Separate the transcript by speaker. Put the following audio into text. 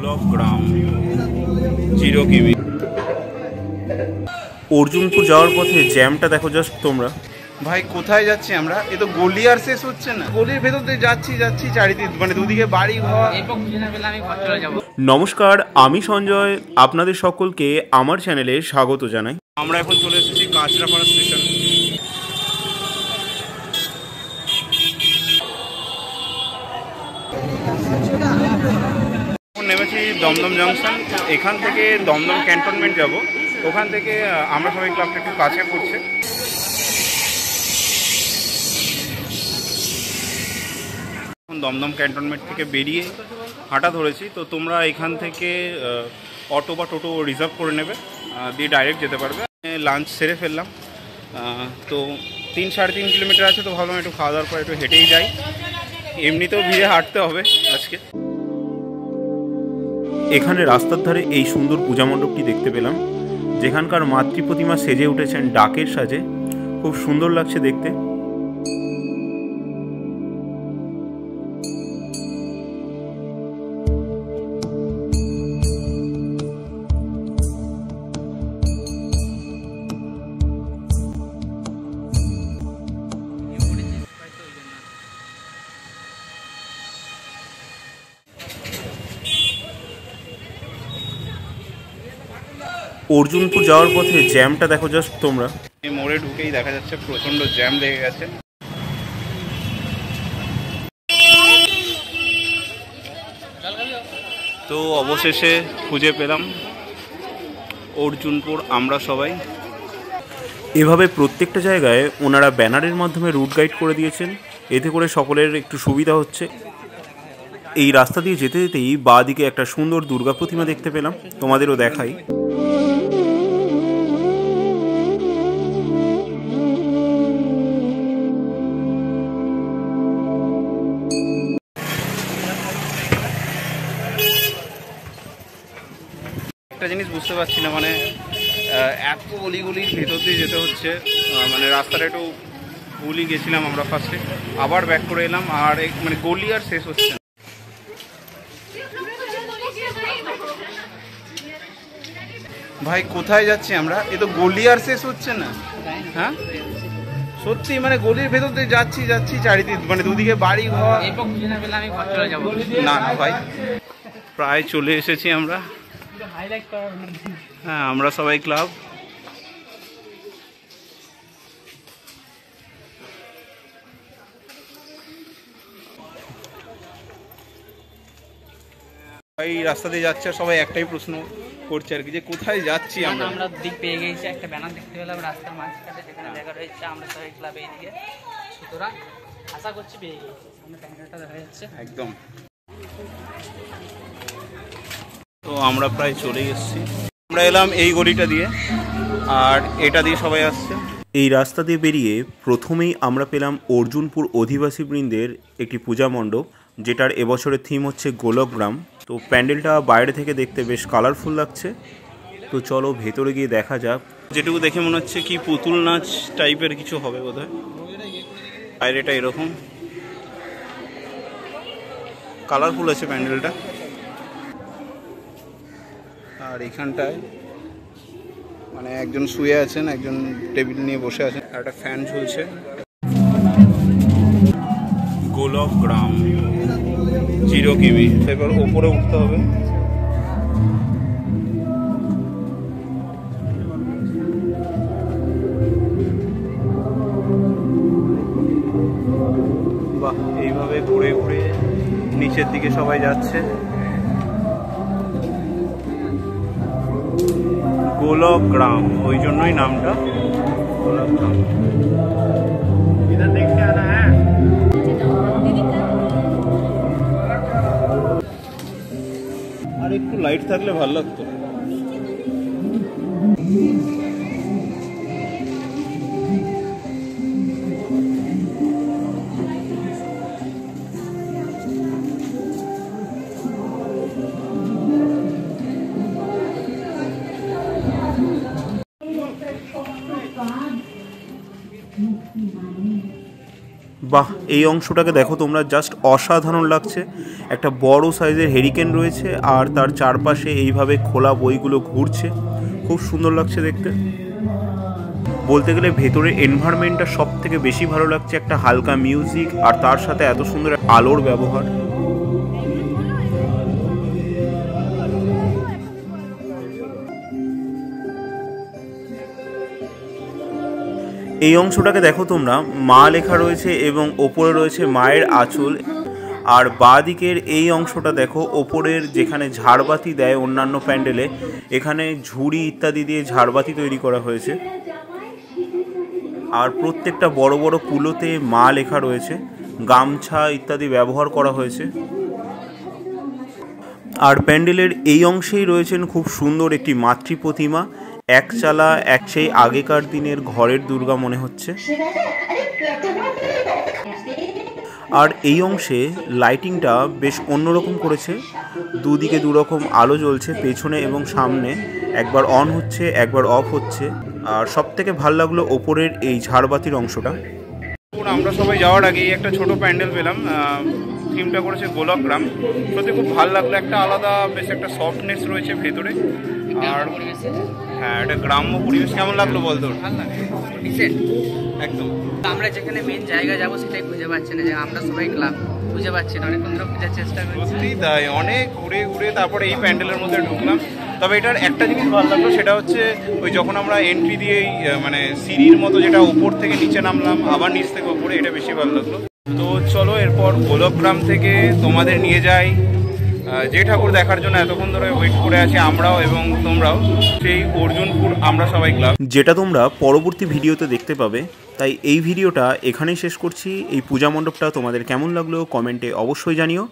Speaker 1: গোলক গ্রাম 0 কিমি। অর্জুনপুর যাওয়ার পথে জ্যামটা দেখো জাস্ট তোমরা।
Speaker 2: ভাই কোথায় যাচ্ছি আমরা? এ তো গলি আর শেষ হচ্ছে না। গলির ভেতর দিয়ে যাচ্ছি চারিদিকে, মানে দুদিকে বাড়ি ঘর।
Speaker 1: নমস্কার, আমি সঞ্জয়, আপনাদের সকলকে আমার চ্যানেলে স্বাগত জানাই। আমরা এখন চলে এসেছি কাঁচরাপাড়া স্টেশন। নেমেছি দমদম জংশন। এখান থেকে দমদম ক্যান্টনমেন্ট যাব। ওখান থেকে আমরা সবাই ক্লাবটা একটু কাছে পড়ছে। এখন দমদম ক্যান্টনমেন্ট থেকে বেরিয়ে হাঁটা ধরেছি। তো তোমরা এখান থেকে অটো বা টোটো রিজার্ভ করে নেবে, দিয়ে ডাইরেক্ট যেতে পারবে। লাঞ্চ সেরে ফেললাম, তো 3-3.5 কিলোমিটার আছে। তো ভাবলাম একটু খাওয়া দাওয়ার পর একটু হেঁটেই যাই। এমনিতেও ভিড়ে হাঁটতে হবে আজকে। এখানে রাস্তার ধারে এই সুন্দর পূজা মণ্ডপটি দেখতে পেলাম, যেখানকার মাতৃ প্রতিমা সেজে উঠেছেন ডাকের সাজে। খুব সুন্দর লাগছে দেখতে। অর্জুনপুর যাওয়ার পথে জ্যামটা দেখো জাস্ট তোমরা। এই মোড়ে ঢুকেই দেখা যাচ্ছে প্রচন্ড জ্যাম লেগে গেছে। তো অবশেষে খুঁজে পেলাম অর্জুনপুর আমরা সবাই। এভাবে প্রত্যেকটা জায়গায় ওনারা ব্যানারের মাধ্যমে রুট গাইড করে দিয়েছেন, এতে করে সকলের একটু সুবিধা হচ্ছে। এই রাস্তা দিয়ে যেতে যেতেই বাঁ দিকে একটা সুন্দর দুর্গা প্রতিমা দেখতে পেলাম, তোমাদেরও দেখাই। একটা জিনিস বুঝতে পারছি না, মানে এত গলিগুলির ভেতর দিয়ে যেতে হচ্ছে। মানে রাস্তাটা একটু ভুলই গেছিলাম আমরা ফার্স্টে, আবার ব্যাক করে এলাম। আর মানে গলি আর শেষ হচ্ছে না।
Speaker 2: ভাই কোথায় যাচ্ছি আমরা? এ তো গলি আর শেষ হচ্ছে না। হ্যাঁ সত্যি, মানে গলির ভেতর দিয়ে যাচ্ছি চারিদিকে, মানে দুদিকে বাড়ি ঘর। না না ভাই,
Speaker 1: প্রায় চলে এসেছি আমরা। হ্যাঁ, আমরা সবাই ক্লাব।
Speaker 2: এই রাস্তা দিয়ে যাচ্ছে, সবাই একটাই প্রশ্ন করছে আর কি, যে কোথায় যাচ্ছি আমরা।
Speaker 3: আমরা দিক পেয়ে গেছি, একটা ব্যানার দেখতে পেলাম রাস্তার মাঝখানে, যেখানে দেখা রয়েছে আমরা সবাই ক্লাব এইদিকে। সুতরাং আশা করছি পেয়ে গেছি, আমরা ব্যানারটা দেখা যাচ্ছে
Speaker 2: একদম।
Speaker 1: তো আমরা প্রায় চলে এসেছি। আমরা এলাম এই গলিটা দিয়ে, আর এটা দিয়ে সবাই আসছে। এই রাস্তা দিয়ে বেরিয়ে প্রথমেই আমরা পেলাম অর্জুনপুর অধিবাসী বৃন্দের একটি পূজা মণ্ডপ, যেটার এবছরের থিম হচ্ছে গোলক গ্রাম। তো প্যান্ডেলটা বাইরে থেকে দেখতে বেশ কালারফুল লাগছে। তো চলো ভেতরে গিয়ে দেখা যাক। যেটুকু দেখে মনে হচ্ছে কি পুতুল নাচ টাইপের কিছু হবে বোধহয়। বাইরেটা এরকম কালারফুল আছে প্যান্ডেলটা। আর এখানটায় মানে একজন শুয়ে আছেন, একজন টেবিল নিয়ে বসে আছেন, আর একটা ফ্যান ঝুলছে। গোলক গ্রাম 0 কিমি। এবার ওপরে উঠতে হবে। বাহ, এইভাবে ঘুরে ঘুরে নিচের দিকে সবাই যাচ্ছে। গোলক গ্রাম, ওই জন্যই নামটা গোলক গ্রাম। আর একটু লাইট থাকলে ভালো লাগতো। বাহ, এই অংশটাকে দেখো তোমরা, জাস্ট অসাধারণ লাগছে। একটা বড় সাইজের হেরিকেন রয়েছে আর তার চারপাশে এইভাবে খোলা বইগুলো ঘুরছে, খুব সুন্দর লাগছে দেখতে। বলতে গেলে ভেতরের এনভায়রনমেন্টটা সব থেকে বেশি ভালো লাগছে, একটা হালকা মিউজিক আর তার সাথে এত সুন্দর আলোর ব্যবহার। এই অংশটাকে দেখো তোমরা, মা লেখা রয়েছে এবং ওপরে রয়েছে মায়ের আঁচল। আর বাঁ দিকের এই অংশটা দেখো, ওপরের যেখানে ঝাড়বাতি দেয় অন্যান্য প্যান্ডেলে, এখানে ঝুড়ি ইত্যাদি দিয়ে ঝাড়বাতি তৈরি করা হয়েছে। আর প্রত্যেকটা বড় বড় কুলোতে মা লেখা রয়েছে, গামছা ইত্যাদি ব্যবহার করা হয়েছে। আর প্যান্ডেলের এই অংশেই রয়েছেন খুব সুন্দর একটি মাতৃ প্রতিমা, একচালা, সেই আগেকার দিনের ঘরের দুর্গা মনে হচ্ছে। আর এই অংশে লাইটিংটা বেশ অন্যরকম করেছে, দুদিকে দুরকম আলো জ্বলছে, পেছনে এবং সামনে একবার অন হচ্ছে একবার অফ হচ্ছে। আর সব থেকে ভালো লাগলো ওপরের এই ঝাড়বাতির অংশটা।
Speaker 2: আমরা সবাই যাওয়ার আগেই একটা ছোট প্যান্ডেল পেলাম, থিমটা করেছে গোলকগ্রাম। সত্যি খুব ভালো লাগলো, একটা আলাদা বেশ একটা সফটনেস রয়েছে ভেতরে। আর হ্যাঁ, এটা গ্রাম্য পরিবেশ। কেমন লাগলো বল তোর?
Speaker 3: ভালো লাগে, ডিসেন্ট
Speaker 2: একদম।
Speaker 3: আমরা যেখানে মেন জায়গা যাবো সেটাই খুঁজে পাচ্ছি না, যে আমরা সবাই ক্লাব খুঁজে পাচ্ছি না, অনেকক্ষণ ধরে খোঁজার চেষ্টা করছি।
Speaker 2: সত্যি তাই, অনেক ঘুরে ঘুরে তারপরে এই প্যান্ডেলের মধ্যে ঢুকলাম। তবে এটার একটা জিনিস ভালো লাগলো, সেটা হচ্ছে ওই যখন আমরা এন্ট্রি দিয়ে মানে সিঁড়ির মতো যেটা উপর থেকে নিচে নামলাম, আবার নিচ থেকে উপরে, এটা বেশি ভালো লাগলো। তো চলো এরপর গোলকগ্রাম থেকে তোমাদের নিয়ে যাই যে ঠাকুর দেখার জন্য এতক্ষণ ধরে ওয়েট করে আছি আমরাও এবং তোমরাও, সেই অর্জুনপুর আমরা সবাই ক্লাব,
Speaker 1: যেটা তোমরা পরবর্তী ভিডিওতে দেখতে পাবে। তাই এই ভিডিওটা এখানেই শেষ করছি। এই পূজা মণ্ডপটা তোমাদের কেমন লাগলো কমেন্টে অবশ্যই জানিও।